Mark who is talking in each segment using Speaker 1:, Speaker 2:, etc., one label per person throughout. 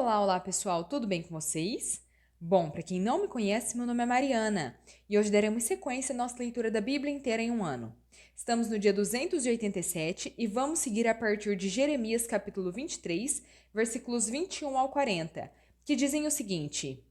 Speaker 1: Olá, olá pessoal, tudo bem com vocês? Bom, para quem não me conhece, meu nome é Mariana e hoje daremos sequência à nossa leitura da Bíblia inteira em um ano. Estamos no dia 287 e vamos seguir a partir de Jeremias capítulo 23, versículos 21 ao 40, que dizem o seguinte: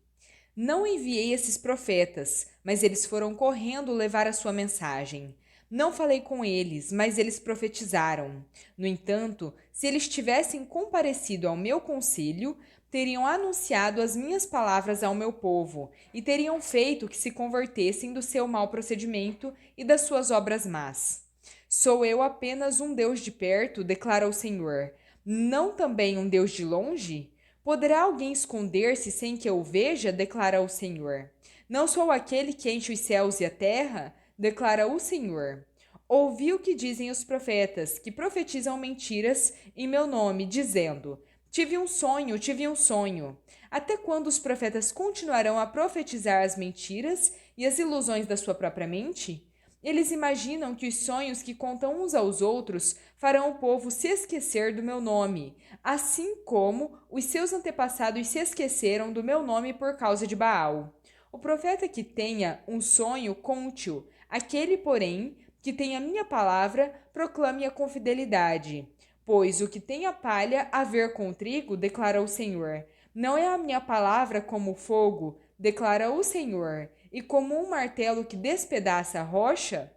Speaker 1: Não enviei esses profetas, mas eles foram correndo levar a sua mensagem. Não falei com eles, mas eles profetizaram. No entanto, se eles tivessem comparecido ao meu conselho, teriam anunciado as minhas palavras ao meu povo e teriam feito que se convertessem do seu mau procedimento e das suas obras más. Sou eu apenas um Deus de perto, declara o Senhor, não também um Deus de longe? Poderá alguém esconder-se sem que eu o veja? Declara o Senhor. Não sou aquele que enche os céus e a terra? Declara o Senhor. Ouvi o que dizem os profetas, que profetizam mentiras em meu nome, dizendo: Tive um sonho, tive um sonho. Até quando os profetas continuarão a profetizar as mentiras e as ilusões da sua própria mente? Eles imaginam que os sonhos que contam uns aos outros farão o povo se esquecer do meu nome, assim como os seus antepassados se esqueceram do meu nome por causa de Baal. O profeta que tenha um sonho, conte-o. Aquele, porém, que tem a minha palavra, proclame-a com fidelidade. Pois o que tem a palha a ver com o trigo, declara o Senhor. Não é a minha palavra como o fogo, declara o Senhor, e como um martelo que despedaça a rocha?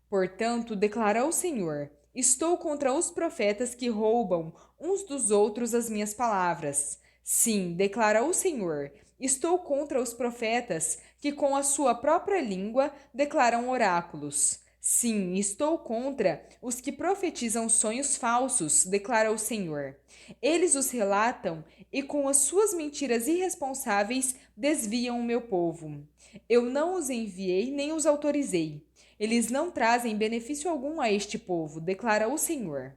Speaker 1: Portanto, declara o Senhor: Estou contra os profetas que roubam uns dos outros as minhas palavras. Sim, declara o Senhor: Estou contra os profetas que com a sua própria língua declaram oráculos. Sim, estou contra os que profetizam sonhos falsos, declara o Senhor. Eles os relatam e com as suas mentiras irresponsáveis desviam o meu povo. Eu não os enviei nem os autorizei. Eles não trazem benefício algum a este povo, declara o Senhor.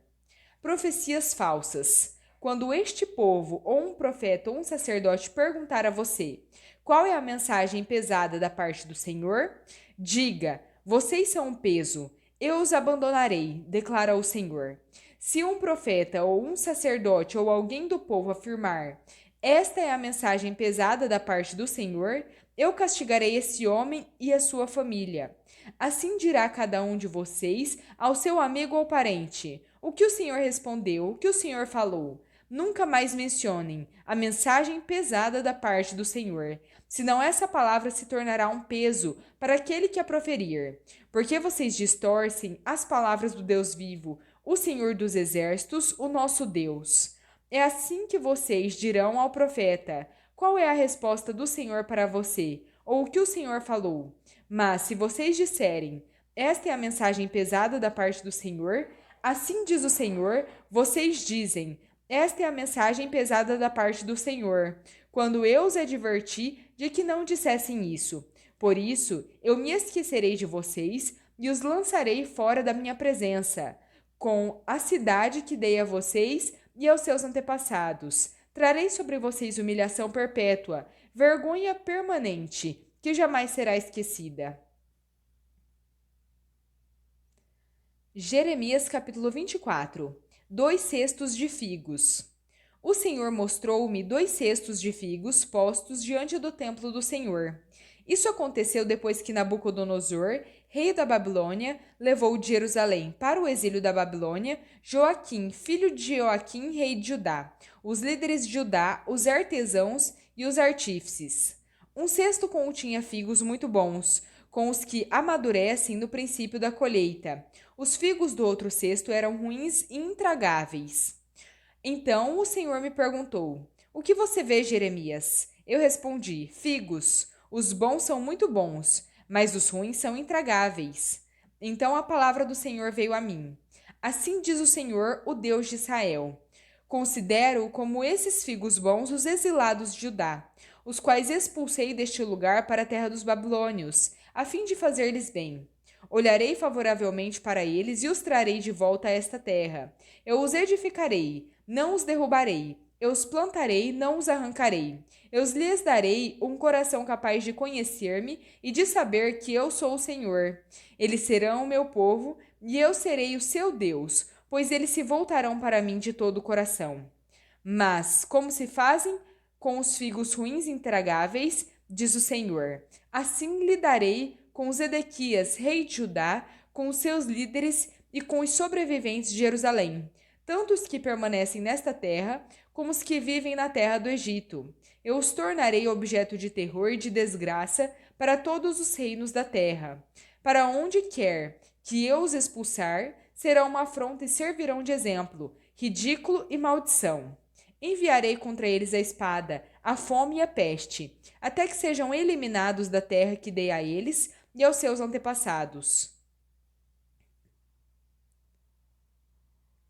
Speaker 1: Profecias falsas. Quando este povo, ou um profeta ou um sacerdote perguntar a você qual é a mensagem pesada da parte do Senhor, diga: vocês são um peso, eu os abandonarei, declara o Senhor. Se um profeta ou um sacerdote ou alguém do povo afirmar: esta é a mensagem pesada da parte do Senhor, eu castigarei esse homem e a sua família. Assim dirá cada um de vocês ao seu amigo ou parente: o que o Senhor respondeu, o que o Senhor falou. Nunca mais mencionem a mensagem pesada da parte do Senhor, senão essa palavra se tornará um peso para aquele que a proferir. Porque vocês distorcem as palavras do Deus vivo, o Senhor dos exércitos, o nosso Deus. É assim que vocês dirão ao profeta: qual é a resposta do Senhor para você? Ou o que o Senhor falou? Mas se vocês disserem: esta é a mensagem pesada da parte do Senhor, assim diz o Senhor, vocês dizem: esta é a mensagem pesada da parte do Senhor, quando eu os adverti de que não dissessem isso. Por isso, eu me esquecerei de vocês e os lançarei fora da minha presença, com a cidade que dei a vocês e aos seus antepassados. Trarei sobre vocês humilhação perpétua, vergonha permanente, que jamais será esquecida. Jeremias capítulo 24. 2 cestos de figos. O Senhor mostrou-me 2 cestos de figos postos diante do templo do Senhor. Isso aconteceu depois que Nabucodonosor, rei da Babilônia, levou de Jerusalém para o exílio da Babilônia Joaquim, filho de Joaquim, rei de Judá, os líderes de Judá, os artesãos e os artífices. Um cesto continha figos muito bons, com os que amadurecem no princípio da colheita. Os figos do outro cesto eram ruins e intragáveis. Então o Senhor me perguntou: O que você vê, Jeremias? Eu respondi: Figos. Os bons são muito bons, mas os ruins são intragáveis. Então a palavra do Senhor veio a mim. Assim diz o Senhor, o Deus de Israel: Considero como esses figos bons os exilados de Judá, os quais expulsei deste lugar para a terra dos babilônios, a fim de fazer-lhes bem. Olharei favoravelmente para eles e os trarei de volta a esta terra. Eu os edificarei, não os derrubarei. Eu os plantarei, não os arrancarei. Eu lhes darei um coração capaz de conhecer-me e de saber que eu sou o Senhor. Eles serão o meu povo e eu serei o seu Deus, pois eles se voltarão para mim de todo o coração. Mas, como se fazem com os figos ruins e intragáveis, diz o Senhor, assim lidarei com Zedequias, rei de Judá, com os seus líderes e com os sobreviventes de Jerusalém, tanto os que permanecem nesta terra, como os que vivem na terra do Egito. Eu os tornarei objeto de terror e de desgraça para todos os reinos da terra. Para onde quer que eu os expulsar, serão uma afronta e servirão de exemplo, ridículo e maldição. Enviarei contra eles a espada, a fome e a peste, até que sejam eliminados da terra que dei a eles e aos seus antepassados.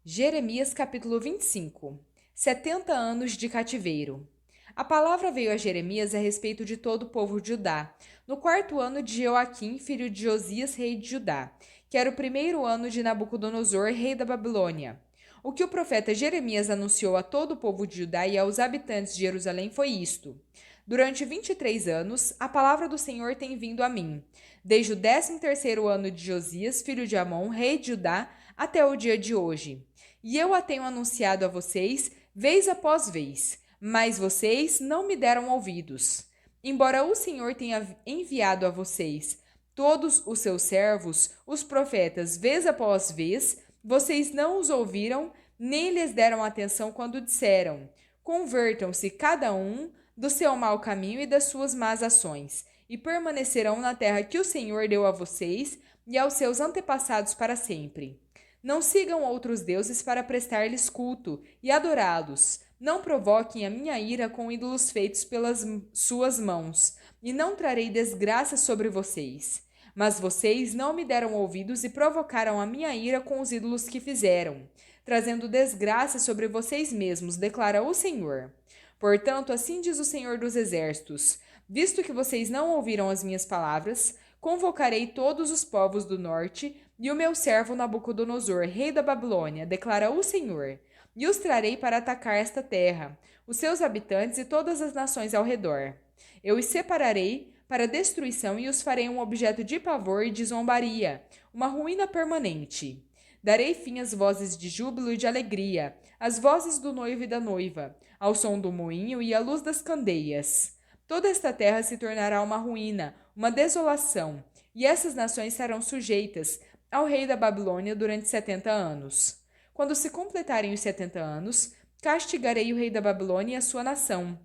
Speaker 1: Jeremias capítulo 25. 70 anos de cativeiro. A palavra veio a Jeremias a respeito de todo o povo de Judá, no 4º ano de Joaquim, filho de Josias, rei de Judá, que era o 1º ano de Nabucodonosor, rei da Babilônia. O que o profeta Jeremias anunciou a todo o povo de Judá e aos habitantes de Jerusalém foi isto: Durante 23 anos, a palavra do Senhor tem vindo a mim, desde o 13º ano de Josias, filho de Amon, rei de Judá, até o dia de hoje. E eu a tenho anunciado a vocês, vez após vez, mas vocês não me deram ouvidos. Embora o Senhor tenha enviado a vocês todos os seus servos, os profetas, vez após vez, vocês não os ouviram, nem lhes deram atenção quando disseram: Convertam-se cada um do seu mau caminho e das suas más ações, e permanecerão na terra que o Senhor deu a vocês e aos seus antepassados para sempre. Não sigam outros deuses para prestar-lhes culto e adorá-los. Não provoquem a minha ira com ídolos feitos pelas suas mãos, e não trarei desgraça sobre vocês. Mas vocês não me deram ouvidos e provocaram a minha ira com os ídolos que fizeram, trazendo desgraça sobre vocês mesmos, declara o Senhor. Portanto, assim diz o Senhor dos Exércitos: visto que vocês não ouviram as minhas palavras, convocarei todos os povos do norte e o meu servo Nabucodonosor, rei da Babilônia, declara o Senhor, e os trarei para atacar esta terra, os seus habitantes e todas as nações ao redor. Eu os separarei para destruição e os farei um objeto de pavor e de zombaria, uma ruína permanente. Darei fim às vozes de júbilo e de alegria, às vozes do noivo e da noiva, ao som do moinho e à luz das candeias. Toda esta terra se tornará uma ruína, uma desolação, e essas nações serão sujeitas ao rei da Babilônia durante 70 anos. Quando se completarem os 70 anos, castigarei o rei da Babilônia e a sua nação,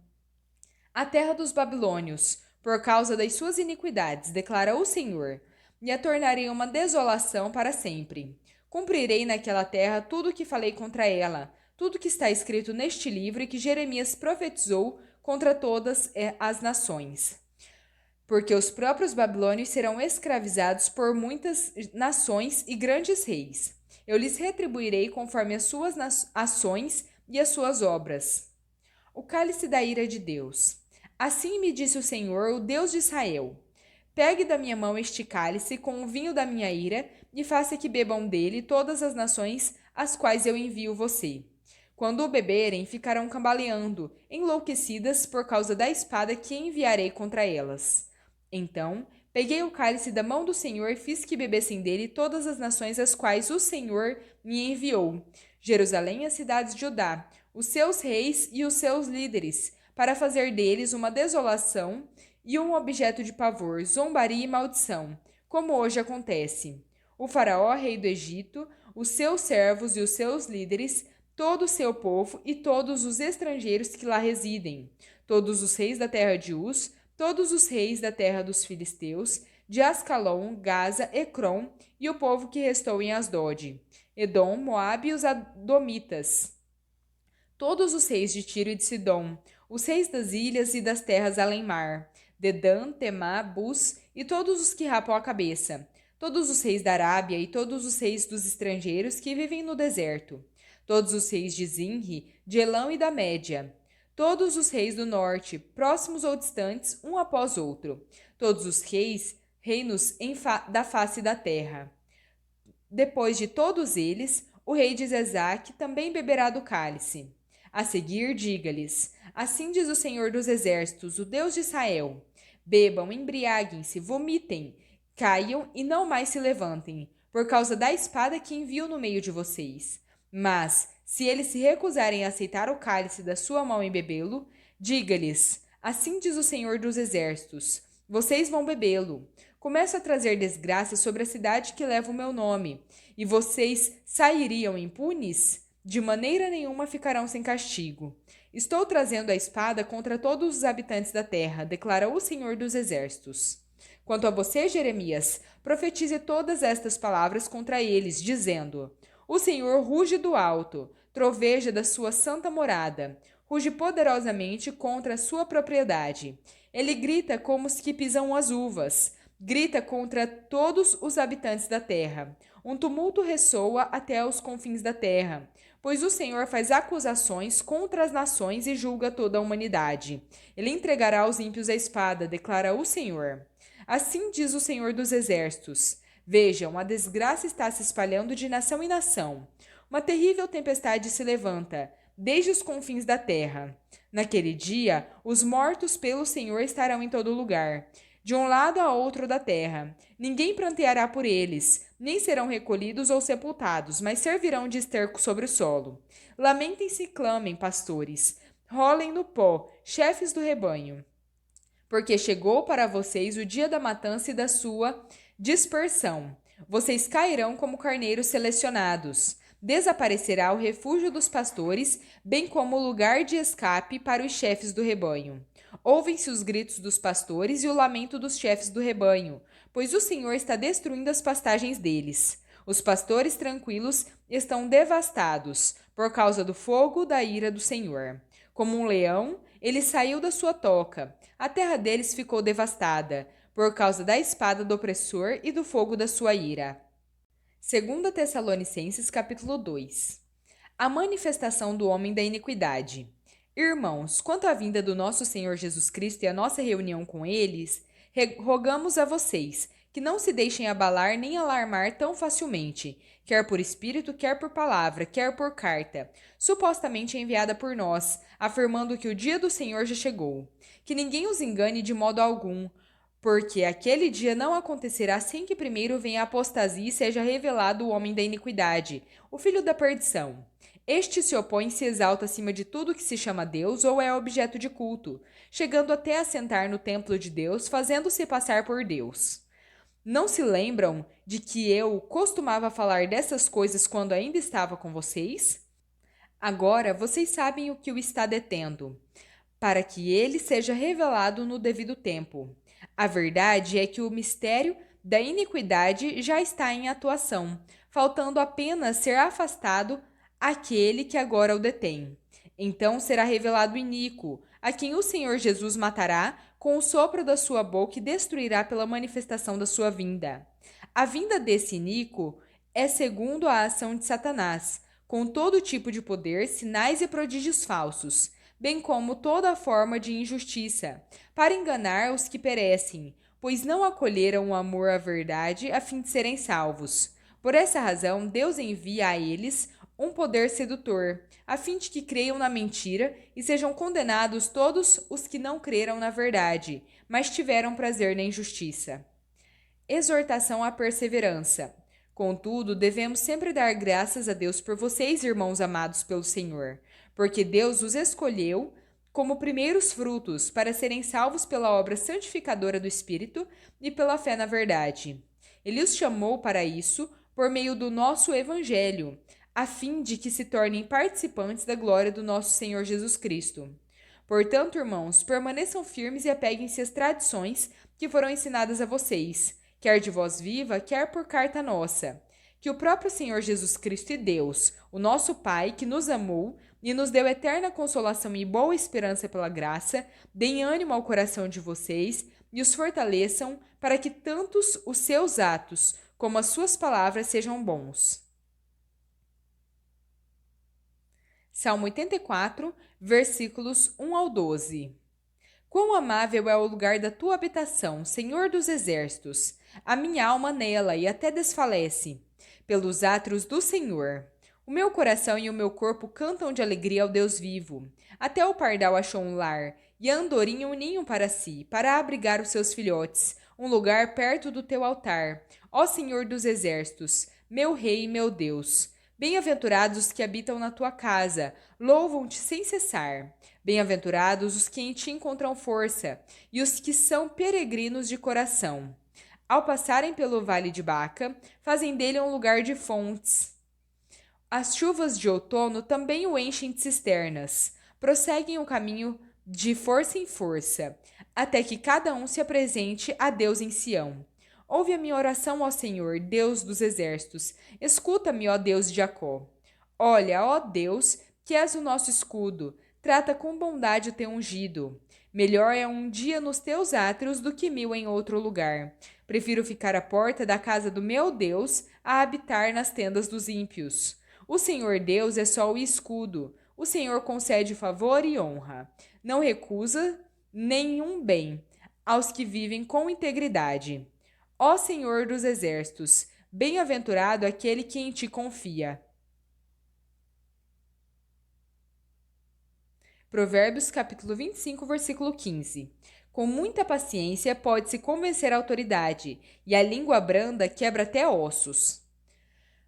Speaker 1: a terra dos babilônios, por causa das suas iniquidades, declara o Senhor, e a tornarei uma desolação para sempre. Cumprirei naquela terra tudo o que falei contra ela, tudo que está escrito neste livro e que Jeremias profetizou contra todas as nações. Porque os próprios babilônios serão escravizados por muitas nações e grandes reis. Eu lhes retribuirei conforme as suas ações e as suas obras. O cálice da ira de Deus. Assim me disse o Senhor, o Deus de Israel: Pegue da minha mão este cálice com o vinho da minha ira e faça que bebam dele todas as nações às quais eu envio você. Quando o beberem, ficarão cambaleando, enlouquecidas por causa da espada que enviarei contra elas. Então, peguei o cálice da mão do Senhor e fiz que bebessem dele todas as nações às quais o Senhor me enviou, Jerusalém e as cidades de Judá, os seus reis e os seus líderes, para fazer deles uma desolação e um objeto de pavor, zombaria e maldição, como hoje acontece. O faraó, rei do Egito, os seus servos e os seus líderes, todo o seu povo e todos os estrangeiros que lá residem, todos os reis da terra de Uz, todos os reis da terra dos filisteus, de Ascalon, Gaza, Ecrom e o povo que restou em Asdod, Edom, Moabe e os adomitas, todos os reis de Tiro e de Sidom, os reis das ilhas e das terras além-mar, Dedã, Temá, Bus e todos os que rapam a cabeça, todos os reis da Arábia e todos os reis dos estrangeiros que vivem no deserto, todos os reis de Zinri, de Elão e da Média, todos os reis do norte, próximos ou distantes, um após outro, todos os reinos da face da terra. Depois de todos eles, o rei de Zezaque também beberá do cálice. A seguir, diga-lhes: Assim diz o Senhor dos Exércitos, o Deus de Israel: Bebam, embriaguem-se, vomitem, caiam e não mais se levantem, por causa da espada que envio no meio de vocês. Mas, Se eles se recusarem a aceitar o cálice da sua mão e bebê-lo, diga-lhes: assim diz o Senhor dos Exércitos: vocês vão bebê-lo. Começo a trazer desgraça sobre a cidade que leva o meu nome, e vocês sairiam impunes? De maneira nenhuma ficarão sem castigo. Estou trazendo a espada contra todos os habitantes da terra, declara o Senhor dos Exércitos. Quanto a você, Jeremias, profetize todas estas palavras contra eles, dizendo: o Senhor ruge do alto, troveja da sua santa morada, ruge poderosamente contra a sua propriedade. Ele grita como os que pisam as uvas, grita contra todos os habitantes da terra. Um tumulto ressoa até os confins da terra, pois o Senhor faz acusações contra as nações e julga toda a humanidade. Ele entregará aos ímpios a espada, declara o Senhor. Assim diz o Senhor dos Exércitos: vejam, a desgraça está se espalhando de nação em nação. Uma terrível tempestade se levanta, desde os confins da terra. Naquele dia, os mortos pelo Senhor estarão em todo lugar, de um lado a outro da terra. Ninguém pranteará por eles, nem serão recolhidos ou sepultados, mas servirão de esterco sobre o solo. Lamentem-se e clamem, pastores. Rolem no pó, chefes do rebanho. Porque chegou para vocês o dia da matança e da sua dispersão. Vocês cairão como carneiros selecionados. Desaparecerá o refúgio dos pastores, bem como o lugar de escape para os chefes do rebanho. Ouvem-se os gritos dos pastores e o lamento dos chefes do rebanho, pois o Senhor está destruindo as pastagens deles. Os pastores tranquilos estão devastados por causa do fogo da ira do Senhor. Como um leão, ele saiu da sua toca. A terra deles ficou devastada, por causa da espada do opressor e do fogo da sua ira. 2 Tessalonicenses capítulo 2. A manifestação do homem da iniquidade. Irmãos, quanto à vinda do nosso Senhor Jesus Cristo e a nossa reunião com eles, rogamos a vocês que não se deixem abalar nem alarmar tão facilmente, quer por espírito, quer por palavra, quer por carta, supostamente enviada por nós, afirmando que o dia do Senhor já chegou. Que ninguém os engane de modo algum, porque aquele dia não acontecerá sem que primeiro venha a apostasia e seja revelado o homem da iniquidade, o filho da perdição. Este se opõe e se exalta acima de tudo que se chama Deus ou é objeto de culto, chegando até a sentar no templo de Deus, fazendo-se passar por Deus. Não se lembram de que eu costumava falar dessas coisas quando ainda estava com vocês? Agora vocês sabem o que o está detendo, para que ele seja revelado no devido tempo. A verdade é que o mistério da iniquidade já está em atuação, faltando apenas ser afastado aquele que agora o detém. Então será revelado o iníquo, a quem o Senhor Jesus matará com o sopro da sua boca e destruirá pela manifestação da sua vinda. A vinda desse iníquo é segundo a ação de Satanás, com todo tipo de poder, sinais e prodígios falsos, bem como toda forma de injustiça, para enganar os que perecem, pois não acolheram o amor à verdade a fim de serem salvos. Por essa razão, Deus envia a eles um poder sedutor, a fim de que creiam na mentira e sejam condenados todos os que não creram na verdade, mas tiveram prazer na injustiça. Exortação à perseverança. Contudo, devemos sempre dar graças a Deus por vocês, irmãos amados pelo Senhor, porque Deus os escolheu como primeiros frutos para serem salvos pela obra santificadora do Espírito e pela fé na verdade. Ele os chamou para isso por meio do nosso Evangelho, a fim de que se tornem participantes da glória do nosso Senhor Jesus Cristo. Portanto, irmãos, permaneçam firmes e apeguem-se às tradições que foram ensinadas a vocês, quer de voz viva, quer por carta nossa. Que o próprio Senhor Jesus Cristo e Deus, o nosso Pai, que nos amou e nos deu eterna consolação e boa esperança pela graça, deem ânimo ao coração de vocês e os fortaleçam para que tantos os seus atos como as suas palavras sejam bons. Salmo 84, versículos 1 ao 12. Quão amável é o lugar da tua habitação, Senhor dos exércitos! A minha alma nela e até desfalece, pelos átrios do Senhor. O meu coração e o meu corpo cantam de alegria ao Deus vivo. Até o pardal achou um lar, e a andorinha um ninho para si, para abrigar os seus filhotes, um lugar perto do teu altar. Ó Senhor dos exércitos, meu Rei e meu Deus! Bem-aventurados os que habitam na tua casa, louvam-te sem cessar. Bem-aventurados os que em ti encontram força, e os que são peregrinos de coração. Ao passarem pelo vale de Baca, fazem dele um lugar de fontes. As chuvas de outono também o enchem de cisternas. Prosseguem o caminho de força em força, até que cada um se apresente a Deus em Sião. Ouve a minha oração, ó Senhor, Deus dos exércitos. Escuta-me, ó Deus de Jacó. Olha, ó Deus, que és o nosso escudo. Trata com bondade o teu ungido. Melhor é um dia nos teus átrios do que 1000 em outro lugar. Prefiro ficar à porta da casa do meu Deus a habitar nas tendas dos ímpios. O Senhor Deus é só o escudo. O Senhor concede favor e honra. Não recusa nenhum bem aos que vivem com integridade. Ó Senhor dos exércitos, bem-aventurado aquele que em ti confia. Provérbios capítulo 25, versículo 15. Com muita paciência pode-se convencer a autoridade, e a língua branda quebra até ossos.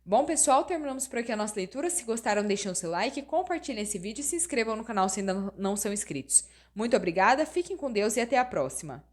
Speaker 1: Bom, pessoal, terminamos por aqui a nossa leitura. Se gostaram, deixem o seu like, compartilhem esse vídeo e se inscrevam no canal se ainda não são inscritos. Muito obrigada, fiquem com Deus e até a próxima.